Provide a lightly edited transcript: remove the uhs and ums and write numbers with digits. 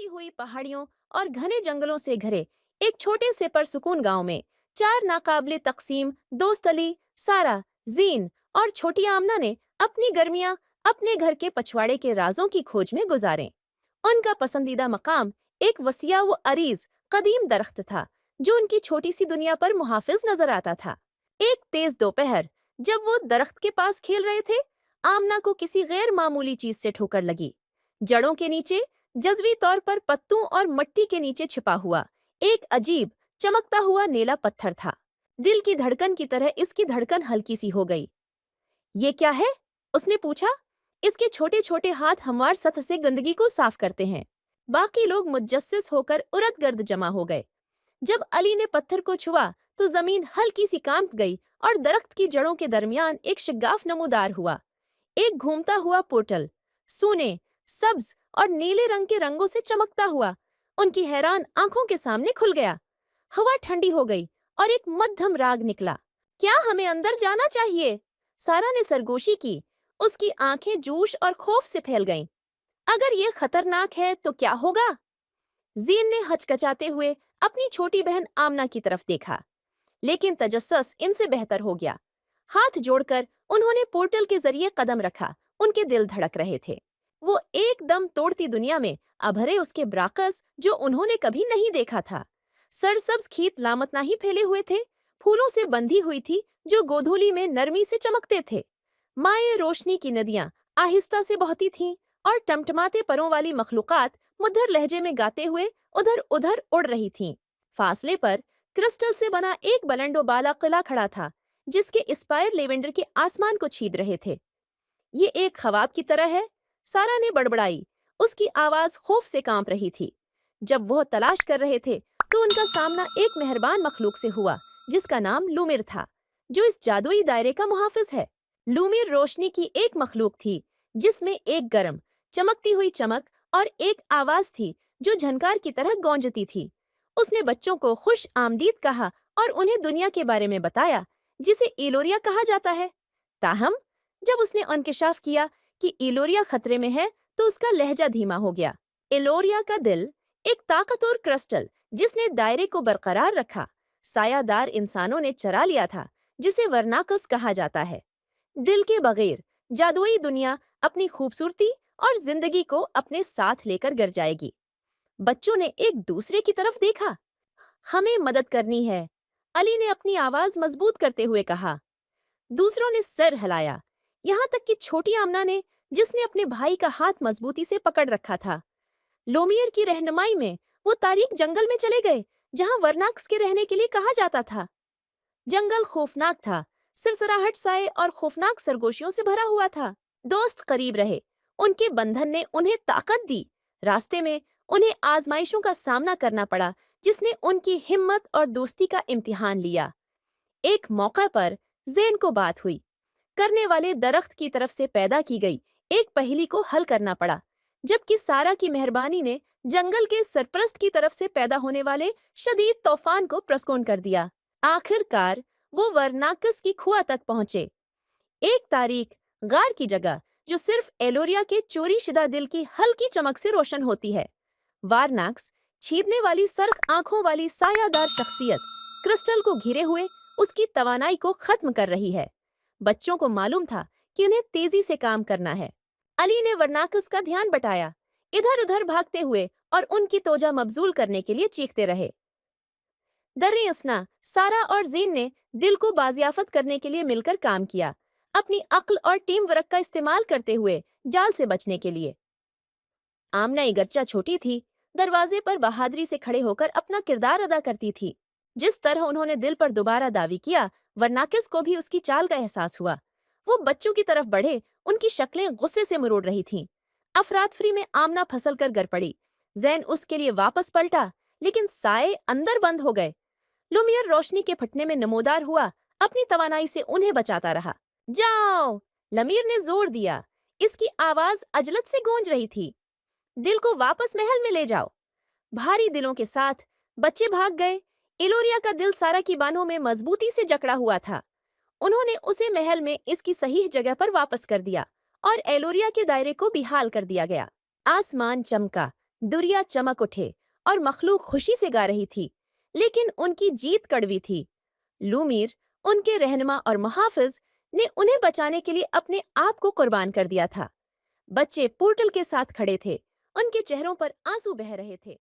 हुई पहाड़ियों और घने जंगलों से घिरे एक छोटे से परसुकून गांव में चार नाकाबिले तकसीम दोस्त अली, सारा, जीन और छोटी आमना ने अपनी गर्मियां अपने घर के पछवाड़े के राजों की खोज में गुजारें। उनका पसंदीदा मकाम एक वसिया व अरीज कदीम दरख्त था जो उनकी छोटी सी दुनिया पर मुहाफिज नजर आता था। एक तेज दोपहर जब वो दरख्त के पास खेल रहे थे, आमना को किसी गैर मामूली चीज से ठोकर लगी। जड़ों के नीचे, जज़वी तौर पर पत्तों और मट्टी के नीचे छिपा हुआ एक अजीब चमकता हुआ नीला पत्थर था। दिल की धड़कन की तरह इसकी धड़कन हल्की सी हो गई। ये क्या है? उसने पूछा। इसके छोटे छोटे हाथ हमवार सतह से गंदगी को साफ करते हैं। बाकी लोग मुतजस्सिस होकर उरद गर्द जमा हो गए। जब अली ने पत्थर को छुआ तो जमीन हल्की सी कांप गई और दरख्त की जड़ों के दरमियान एक शगाफ नमूदार हुआ। एक घूमता हुआ पोर्टल, सूने, सब्ज और नीले रंग के रंगों से चमकता हुआ, उनकी हैरान आंखों के सामने खुल गया। हवा ठंडी हो गई और एक मध्यम राग निकला। क्या हमें अंदर जाना चाहिए? सारा ने सरगोशी की। उसकी आंखें जोश और खौफ से फैल गईं। अगर ये खतरनाक है तो क्या होगा? जीन ने हचकचाते हुए अपनी छोटी बहन आमना की तरफ देखा, लेकिन तजस्सुस इनसे बेहतर हो गया। हाथ जोड़कर उन्होंने पोर्टल के जरिए कदम रखा। उनके दिल धड़क रहे थे। वो एकदम तोड़ती दुनिया में अभरे उसके ब्राकस जो उन्होंने कभी नहीं देखा था। सरसब्ज खेत लामतना ही फैले हुए थे, फूलों से बंधी हुई थी जो गोधूली में नरमी से चमकते थे। माए रोशनी की नदियां आहिस्ता से बहती थीं और टमटमाते परों वाली मखलूकात मुद्दर लहजे में गाते हुए उधर उधर उड़ रही थीं। फासले पर क्रिस्टल से बना एक बुलंदो बाला किला खड़ा था जिसके स्पायर लेवेंडर के आसमान को छीद रहे थे। ये एक ख्वाब की तरह है, सारा ने बड़बड़ाई। उसकी आवाज खौफ से कांप रही थी। जब वह तलाश कर रहे थे तो उनका सामना एक मेहरबान मखलूक से हुआ जिसका नाम लूमिर था, जो इस जादुई दायरे का मुहाफिज है। लूमिर रोशनी की एक मखलूक थी जिसमें एक गरम चमकती हुई चमक और एक आवाज थी जो झनकार की तरह गूंजती थी। उसने बच्चों को खुश आमदीद कहा और उन्हें दुनिया के बारे में बताया जिसे इलोरिया कहा जाता है। ताहम जब उसने इंकशाफ किया कि इलोरिया खतरे में है तो उसका लहजा धीमा हो गया। इलोरिया का दिल एक ताकतवर क्रिस्टल जिसने दायरे को बरकरार रखा, सायादार इंसानों ने चरा लिया था जिसे वर्नाकस कहा जाता है। दिल के बगैर जादुई दुनिया अपनी खूबसूरती और जिंदगी को अपने साथ लेकर गिर जाएगी। बच्चों ने एक दूसरे की तरफ देखा। हमें मदद करनी है, अली ने अपनी आवाज मजबूत करते हुए कहा। दूसरों ने सर हिलाया, यहाँ तक कि छोटी आमना ने, जिसने अपने भाई का हाथ मजबूती से पकड़ रखा था। लोमियर की रहनुमाई में वो तारीक जंगल में चले गए जहाँ वर्नाक्स के रहने के लिए कहा जाता था। जंगल खौफनाक था, सिरसराहट साए और खौफनाक सरगोशियों से भरा हुआ था। दोस्त करीब रहे, उनके बंधन ने उन्हें ताकत दी। रास्ते में उन्हें आजमाइशों का सामना करना पड़ा जिसने उनकी हिम्मत और दोस्ती का इम्तिहान लिया। एक मौका पर ज़ैन को बात हुई। करने वाले दरख्त की तरफ से पैदा की गई एक पहेली को हल करना पड़ा, जबकि सारा की मेहरबानी ने जंगल के सरपरस्त की तरफ से पैदा होने वाले शदीद तूफान को प्रस्कून कर दिया। आखिरकार वो वर्नाकस की खुआ तक पहुंचे, एक तारीख गार की जगह जो सिर्फ एलोरिया के चोरी शुदा दिल की हल्की चमक से रोशन होती है। वारनाक्स छीदने वाली सर्ख आंखों वाली सायादार शख्सियत क्रिस्टल को घिरे हुए उसकी तवानाई को खत्म कर रही है। बच्चों को मालूम था कि उन्हें तेजी से काम करना है। अली ने वर्नाकस का ध्यान बटाया, इधर उधर भागते हुए और उनकी तोजा मबजूल करने के लिए चीखते रहे। दर्रे असना, सारा और जीन ने दिल को बाजियाफत करने के लिए मिलकर काम किया, अपनी अक्ल और टीम वर्क का इस्तेमाल करते हुए जाल से बचने के लिए। आमना इगरचा छोटी थी, दरवाजे पर बहादुरी से खड़े होकर अपना किरदार अदा करती थी। जिस तरह उन्होंने दिल पर दोबारा दावी किया, वर्नाकिस को भी उसकी चाल का एहसास हुआ। वो बच्चों की तरफ बढ़े, उनकी शक्लें गुस्से से मुरोड़ रही थीं। अफरातफरी में आमना फंसल कर गिर पड़ी। जैन उसके लिए वापस पलटा, लेकिन साए अंदर बंद हो गए। लुमियर रोशनी के फटने में नमोदार हुआ, अपनी तवानाई से उन्हें बचाता रहा। जाओ, लमीर ने जोर दिया। इसकी आवाज अजलत से गूंज रही थी। दिल को वापस महल में ले जाओ। भारी दिलों के साथ बच्चे भाग गए। इलोरिया का दिल सारा की बाहों में मजबूती से जकड़ा हुआ था। उन्होंने उसे महल में इसकी सही जगह पर वापस कर दिया और एलोरिया के दायरे को बिहाल कर दिया गया। आसमान चमका, دریا چمک اٹھے اور مخلوق خوشی سے گا رہی تھی، لیکن ان کی جیت کڑوی تھی۔ لومیر، ان کے رہنما اور محافظ، نے انہیں بچانے کے لیے اپنے آپ کو قربان کر دیا تھا۔ بچے پورٹل کے ساتھ کھڑے تھے، ان کے چہروں پر آنسو بہہ رہے تھے۔